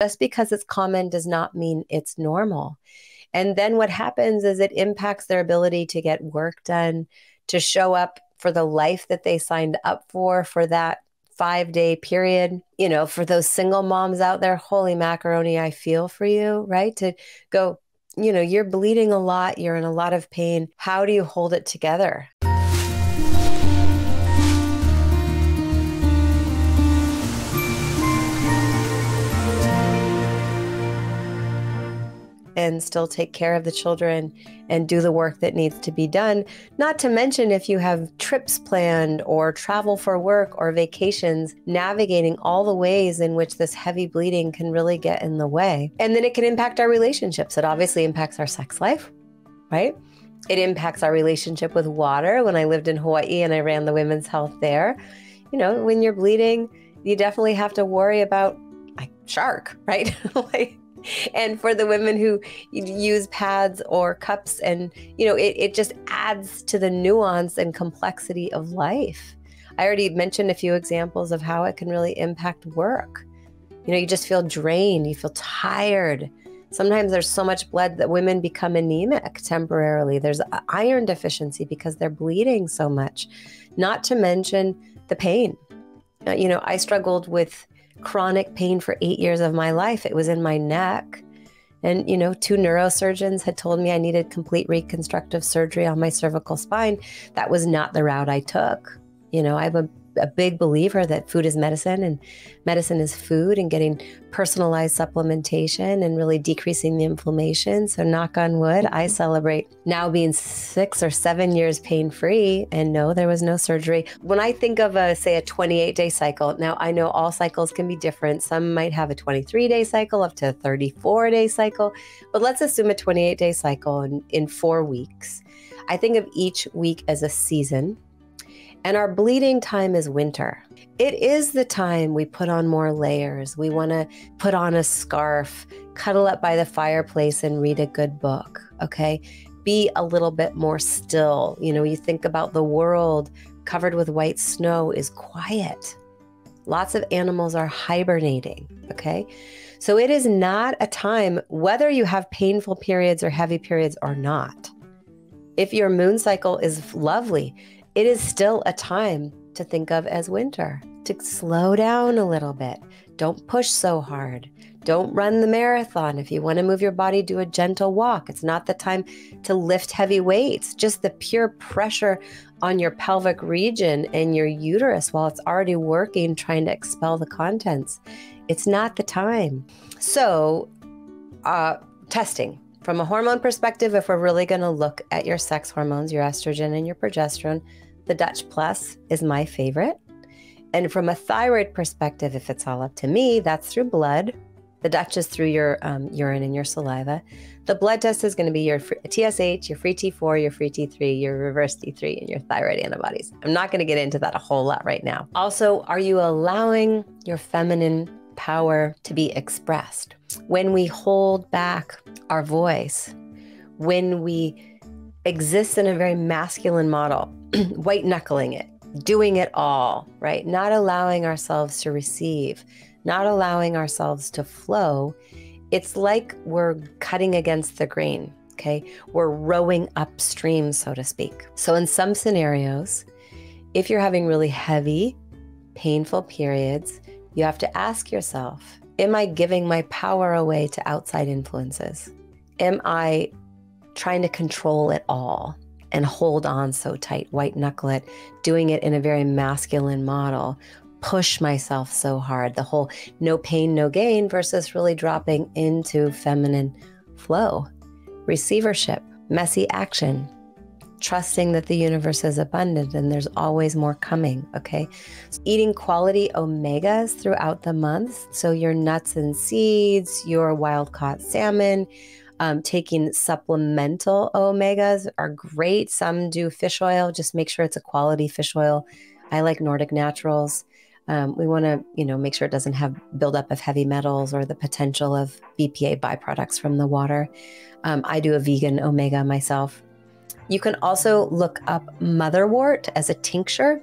Just because it's common does not mean it's normal. And then what happens is it impacts their ability to get work done, to show up for the life that they signed up for that 5-day period. You know, for those single moms out there, holy macaroni, I feel for you, right? To go, you know, you're bleeding a lot, you're in a lot of pain. How do you hold it together? And still take care of the children and do the work that needs to be done. Not to mention if you have trips planned or travel for work or vacations, navigating all the ways in which this heavy bleeding can really get in the way. And then it can impact our relationships. It obviously impacts our sex life, right? It impacts our relationship with water. When I lived in Hawaii and I ran the women's health there, you know, when you're bleeding, you definitely have to worry about like shark, right? And for the women who use pads or cups, and, you know, it just adds to the nuance and complexity of life. I already mentioned a few examples of how it can really impact work. You know, you just feel drained, you feel tired. Sometimes there's so much blood that women become anemic temporarily. There's iron deficiency because they're bleeding so much, not to mention the pain. You know, I struggled with chronic pain for 8 years of my life. It was in my neck. And, you know, 2 neurosurgeons had told me I needed complete reconstructive surgery on my cervical spine. That was not the route I took. You know, I'm a big believer that food is medicine and medicine is food, and getting personalized supplementation and really decreasing the inflammation. So knock on wood, I celebrate now being 6 or 7 years pain-free, and no, there was no surgery. When I think of say a 28-day cycle, now I know all cycles can be different. Some might have a 23-day cycle up to a 34-day cycle, but let's assume a 28-day cycle in 4 weeks. I think of each week as a season. And our bleeding time is winter. It is the time we put on more layers. We want to put on a scarf, cuddle up by the fireplace and read a good book, okay? Be a little bit more still. You know, you think about the world covered with white snow is quiet. Lots of animals are hibernating, okay? So it is not a time, whether you have painful periods or heavy periods or not. If your moon cycle is lovely, it is still a time to think of as winter, to slow down a little bit. Don't push so hard. Don't run the marathon. If you want to move your body, do a gentle walk. It's not the time to lift heavy weights. Just the pure pressure on your pelvic region and your uterus while it's already working, trying to expel the contents. It's not the time. So, testing. From a hormone perspective, if we're really going to look at your sex hormones, your estrogen and your progesterone, the Dutch Plus is my favorite. And from a thyroid perspective, if it's all up to me, that's through blood. The Dutch is through your urine and your saliva. The blood test is going to be your TSH, your free T4, your free T3, your reverse T3, and your thyroid antibodies. I'm not going to get into that a whole lot right now. Also, are you allowing your feminine power to be expressed? When we hold back our voice, when we exist in a very masculine model, white knuckling it, doing it all, right? Not allowing ourselves to receive, not allowing ourselves to flow. It's like we're cutting against the grain, okay? We're rowing upstream, so to speak. So in some scenarios, if you're having really heavy, painful periods, you have to ask yourself, am I giving my power away to outside influences? Am I trying to control it all and hold on so tight, white knuckle it, doing it in a very masculine model, push myself so hard, the whole no pain, no gain versus really dropping into feminine flow, receivership, messy action, trusting that the universe is abundant and there's always more coming, okay? So eating quality omegas throughout the month. So your nuts and seeds, your wild-caught salmon, taking supplemental omegas are great. Some do fish oil. Just make sure it's a quality fish oil. I like Nordic Naturals. We want to, make sure it doesn't have buildup of heavy metals or the potential of BPA byproducts from the water. I do a vegan omega myself. You can also look up motherwort as a tincture.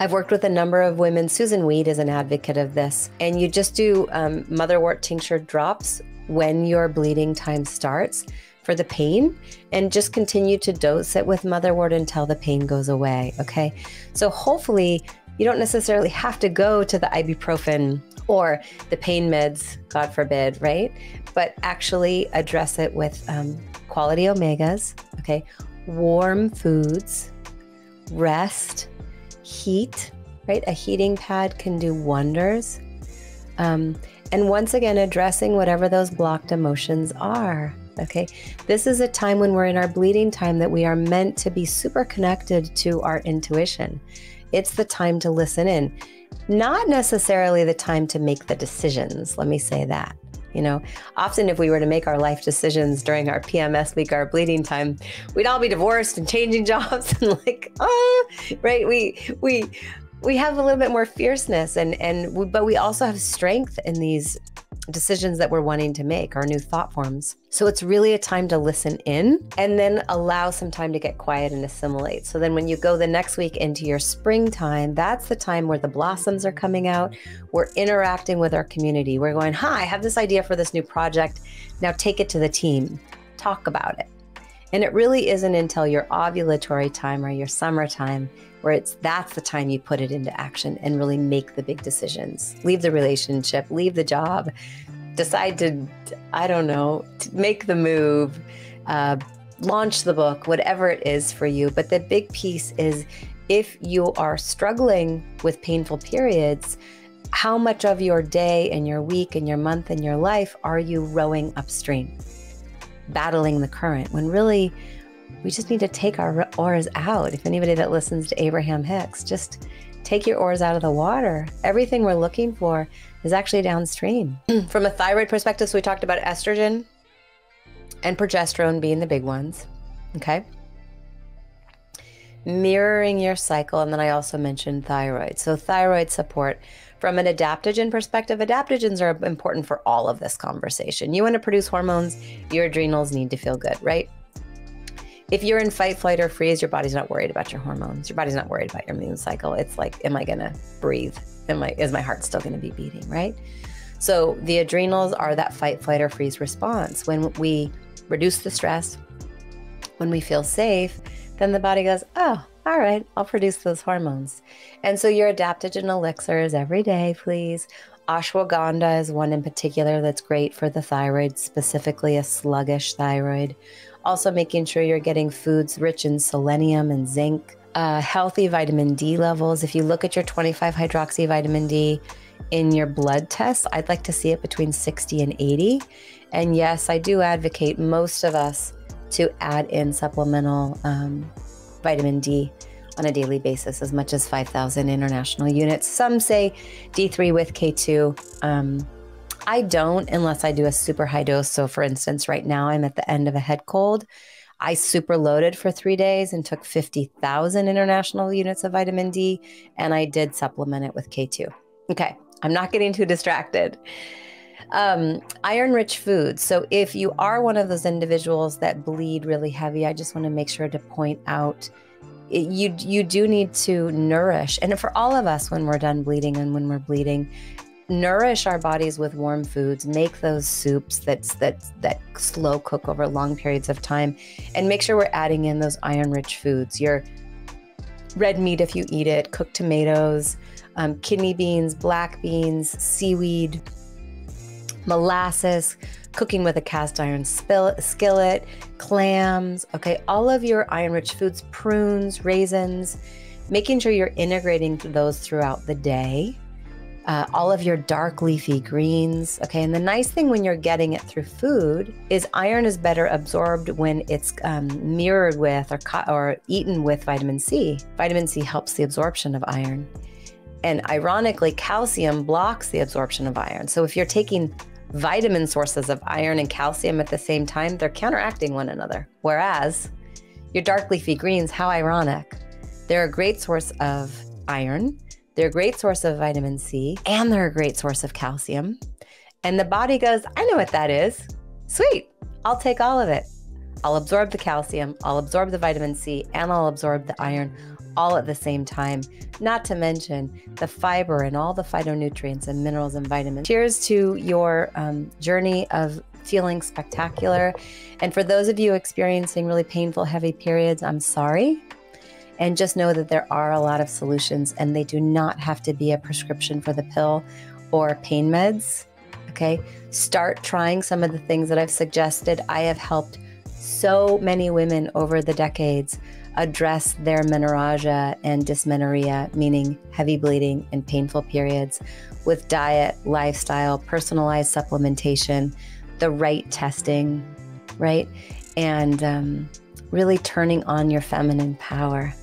I've worked with a number of women. Susan Weed is an advocate of this. And you just do motherwort tincture drops when your bleeding time starts for the pain, and just continue to dose it with motherwort until the pain goes away, okay? So hopefully you don't necessarily have to go to the ibuprofen or the pain meds, God forbid, right? But actually address it with quality omegas, okay? Warm foods, rest, heat, right? A heating pad can do wonders. And once again, addressing whatever those blocked emotions are, okay? This is a time when we're in our bleeding time that we are meant to be super connected to our intuition. It's the time to listen in, not necessarily the time to make the decisions. Let me say that. You know, often if we were to make our life decisions during our PMS week, our bleeding time, we'd all be divorced and changing jobs and like, right? We have a little bit more fierceness but we also have strength in these decisions that we're wanting to make, our new thought forms. So it's really a time to listen in and then allow some time to get quiet and assimilate. So then when you go the next week into your springtime, that's the time where the blossoms are coming out. We're interacting with our community. We're going, hi, I have this idea for this new project. Now take it to the team. Talk about it. And it really isn't until your ovulatory time or your summertime where that's the time you put it into action and really make the big decisions. Leave the relationship, leave the job, decide to, to make the move, launch the book, whatever it is for you. But the big piece is, if you are struggling with painful periods, how much of your day and your week and your month and your life are you rowing upstream, battling the current, when really we just need to take our oars out? If anybody that listens to Abraham Hicks, just take your oars out of the water. Everything we're looking for is actually downstream. From a thyroid perspective, so we talked about estrogen and progesterone being the big ones, okay? Mirroring your cycle, and then I also mentioned thyroid. So thyroid support. From an adaptogen perspective, adaptogens are important for all of this conversation. You want to produce hormones, your adrenals need to feel good, right? If you're in fight, flight, or freeze, your body's not worried about your hormones. Your body's not worried about your moon cycle. It's like, am I going to breathe? Is my heart still going to be beating, right? So the adrenals are that fight, flight, or freeze response. When we reduce the stress, when we feel safe, then the body goes, oh, all right, I'll produce those hormones. And so your adaptogen elixirs every day, please. Ashwagandha is one in particular that's great for the thyroid, specifically a sluggish thyroid. Also making sure you're getting foods rich in selenium and zinc. Healthy vitamin D levels. If you look at your 25-hydroxy vitamin D in your blood tests, I'd like to see it between 60 and 80. And yes, I do advocate most of us to add in supplemental vitamin D on a daily basis, as much as 5,000 international units. Some say D3 with K2. I don't, unless I do a super high dose. So for instance, right now I'm at the end of a head cold. I super loaded for 3 days and took 50,000 international units of vitamin D, and I did supplement it with K2. Okay, I'm not getting too distracted. Iron-rich foods. So if you are one of those individuals that bleed really heavy, I just want to make sure to point out you do need to nourish. And for all of us, when we're done bleeding and when we're bleeding, nourish our bodies with warm foods, make those soups that slow cook over long periods of time, and make sure we're adding in those iron-rich foods. Your red meat, if you eat it, cooked tomatoes, kidney beans, black beans, seaweed, molasses, cooking with a cast iron skillet, clams, okay, all of your iron-rich foods, prunes, raisins, making sure you're integrating those throughout the day. All of your dark leafy greens, okay? And the nice thing when you're getting it through food is iron is better absorbed when it's mirrored with or eaten with vitamin C. Vitamin C helps the absorption of iron. And ironically, calcium blocks the absorption of iron. So if you're taking vitamin sources of iron and calcium at the same time, they're counteracting one another. Whereas your dark leafy greens, how ironic. They're a great source of iron. They're a great source of vitamin C, and they're a great source of calcium. And the body goes, I know what that is. Sweet. I'll take all of it. I'll absorb the calcium, I'll absorb the vitamin C, and I'll absorb the iron all at the same time, not to mention the fiber and all the phytonutrients and minerals and vitamins. Cheers to your journey of feeling spectacular. And for those of you experiencing really painful, heavy periods, I'm sorry. And just know that there are a lot of solutions, and they do not have to be a prescription for the pill or pain meds. Okay, start trying some of the things that I've suggested. I have helped so many women over the decades address their menorrhagia and dysmenorrhea, meaning heavy bleeding and painful periods, with diet, lifestyle, personalized supplementation, the right testing, right? And really turning on your feminine power,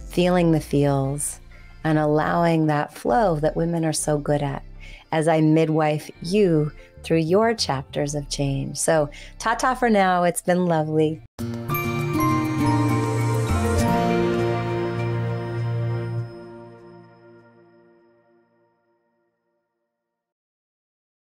feeling the feels, and allowing that flow that women are so good at as I midwife you through your chapters of change. So ta-ta for now. It's been lovely.